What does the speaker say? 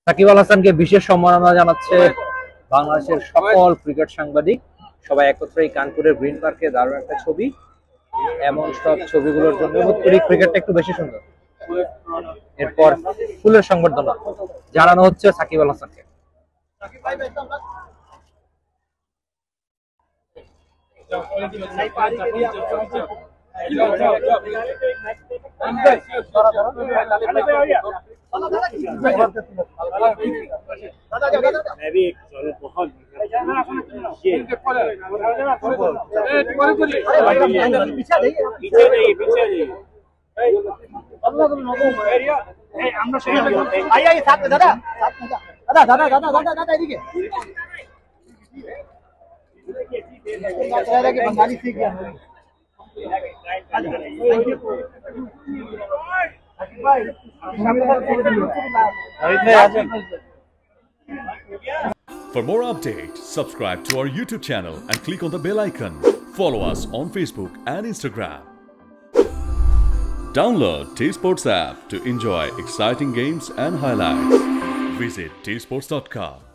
সাকিব আল হাসানকে বিশেষ সম্মাননা জানাচ্ছে বাংলাদেশের সকল ক্রিকেট সাংবাদিক। সবাই একত্রে কানপুরের গ্রিন পার্কে, দারুণ একটা ছবি। এমন সব ছবিগুলোর জন্য ক্রিকেটটা একটু বেশি সুন্দর। এরপর ফুলের সংবর্ধনা জানানো হচ্ছে সাকিব আল হাসানকে। मैं भी एक बहुत पीछे नहीं बंगाली सीख गया। For more updates, subscribe to our YouTube channel and click on the bell icon. Follow us on Facebook and Instagram. Download T-Sports app to enjoy exciting games and highlights. Visit tsports.com.